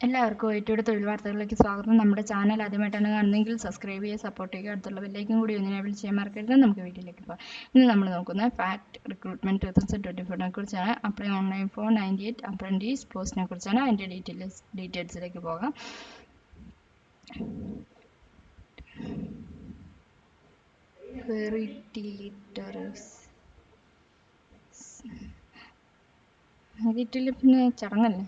എല്ലാവർക്കും ഐടിയുടെ തൊഴിൽ വാർത്തകളിലേക്ക് സ്വാഗതം. നമ്മുടെ ചാനൽ ആദ്യമായിട്ടാണ് കാണുന്നതെങ്കിൽ സബ്സ്ക്രൈബ് ചെയ്യുക, സപ്പോർട്ട് ചെയ്യുക, അടുത്തുള്ള ബെല്ലൈക്കും കൂടി ഒന്ന് എനേബിൾ ചെയ്യാൻ മറക്കരുത്. നമുക്ക് വീഡിയോയിലേക്ക് പോകാം. ഇന്ന് നമ്മൾ നോക്കുന്നത് ഫാക്ട് റിക്രൂട്ട്മെന്റ് 2024 കുറിച്ചാണ്. അപ്ലൈ ഓൺലൈൻ ഫോർ 98 അപ്രന്റീസ് പോസ്റ്റിനെ കുറിച്ചാണ്. അതിൻ്റെ ഡീറ്റെയിൽസിലേക്ക് പോകാം. മെറിറ്റിൽ പിന്നെ ചടങ്ങല്ലേ.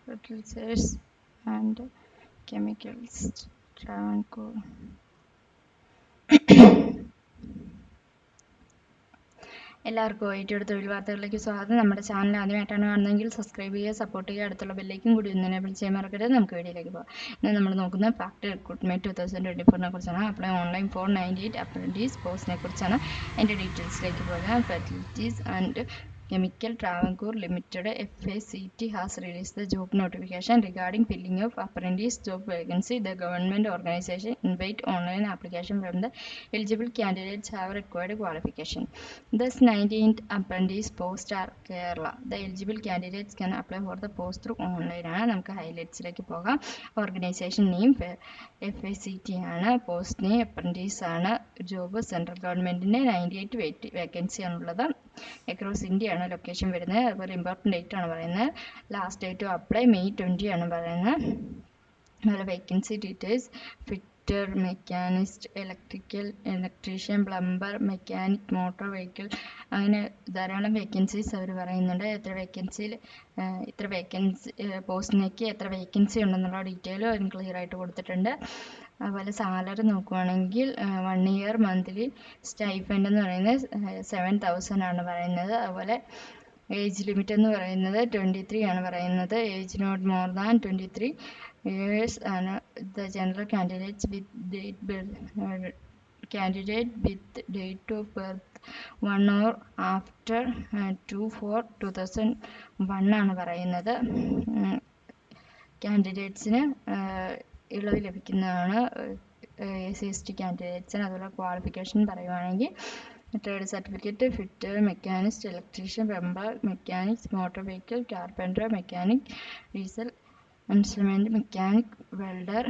Fertilizers and chemicals Travancore. എല്ലാവർക്കും ഐടിയുടെ തൊഴിൽ വാർത്തകളിലേക്ക് സ്വാഗതം. നമ്മുടെ ചാനൽ ആദ്യമായിട്ടാണ് കാണുന്നതെങ്കിൽ സബ്സ്ക്രൈബ് ചെയ്യുക, സപ്പോർട്ട് ചെയ്യുക, അടുത്തുള്ള ബെല്ലൈക്കും കൂടി ഒന്ന് എനേബിൾ ചെയ്യാൻ മറക്കരുത്. നമുക്ക് വീഡിയോയിലേക്ക് പോകാം. ഇന്ന് നമ്മൾ നോക്കുന്നത് ഫാക്ട് റിക്രൂട്ട്മെന്റ് 2024 കുറിച്ചാണ്. അപ്ലൈ ഓൺലൈൻ ഫോർ 98 അപ്രന്റീസ് പോസ്റ്റിനെ കുറിച്ചാണ്. അതിൻ്റെ ഡീറ്റെയിൽസിലേക്ക് പോകാം. ഫെർട്ടിലിറ്റീസ് and Chemical Travancore Limited FACT has released the job notification regarding filling of apprentice job vacancy. The government organization invite online application from the eligible candidates have required qualification. Thus 19th apprentice post are Kerala. The eligible candidates can apply for the post through online. നമുക്ക് ഹൈലൈറ്റ്സിലേക്ക് പോകാം. Organisation name FACT ആണ്. Post name apprentice ആണ്. Job central ഗവൺമെന്റിന്റെ 98 vacancy ആണുള്ളത്. Across India ആണ് location വരുന്നത്. അതുപോലെ important date ആണ് പറയുന്നത്. Last date to apply May 20 ആണ് പറയുന്നത്. അതുപോലെ vacancy details fitter, machinist, electrician, plumber, mechanic, motor vehicle, അങ്ങനെ ധാരാളം വേക്കൻസീസ് അവർ പറയുന്നുണ്ട്. ഇത്ര വേക്കൻസി പോസ്റ്റിനേക്ക് എത്ര വേക്കൻസി ഉണ്ടെന്നുള്ള ഡീറ്റെയിൽ അവർ ക്ലിയർ ആയിട്ട് കൊടുത്തിട്ടുണ്ട്. അതുപോലെ സാലറി നോക്കുവാണെങ്കിൽ 1 year മന്ത്ലി സ്റ്റൈഫൻഡ് എന്ന് പറയുന്നത് 7,000 ആണ് പറയുന്നത്. അതുപോലെ ഏജ് ലിമിറ്റ് എന്ന് പറയുന്നത് 23 ആണ് പറയുന്നത്. Age not more than 23 years ആണ്. The general candidate with date of birth 1 or after 2/4/2001 ആണ് പറയുന്നത്. കാൻഡിഡേറ്റ്സിന് ഇളവ് ലഭിക്കുന്നതാണ് SC/ST കാൻഡിഡേറ്റ്സിന്. അതുപോലെ ക്വാളിഫിക്കേഷൻ പറയുവാണെങ്കിൽ trade certificate, fitter, machinist, electrician, plumber, mechanics, motor vehicle, carpenter, mechanic, diesel instrument mechanic, welder,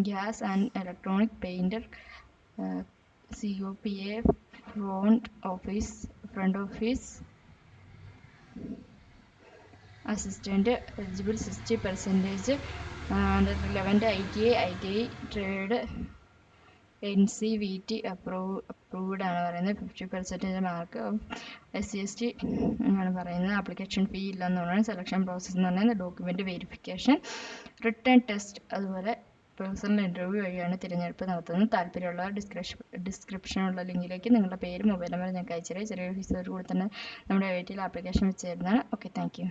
gas and electronic, painter, COPA, front office assistant. Eligible 60% relevant ITI trade NCVT approved ആണ് പറയുന്നത്. 50% mark. SC/ST ആണ് പറയുന്നത്. Application fee ഇല്ലെന്ന് പറയുന്നത്. Selection process എന്ന് പറയുന്നത് document verification, return test, അതുപോലെ personal interview വഴിയാണ് തിരഞ്ഞെടുപ്പ് നടത്തുന്നത്. താല്പര്യമുള്ളവർ ഡിസ്ക്രിപ്ഷനുള്ള ലിങ്കിലേക്ക് നിങ്ങളുടെ പേര്, മൊബൈൽ നമ്പർ ഞങ്ങൾക്ക് അയച്ചുതരാം. ചെറിയ ഫീസോട് കൂടി തന്നെ നമ്മുടെ ഐടിയിൽ ആപ്ലിക്കേഷൻ വെച്ച് തരുന്നതാണ്. Okay, thank you.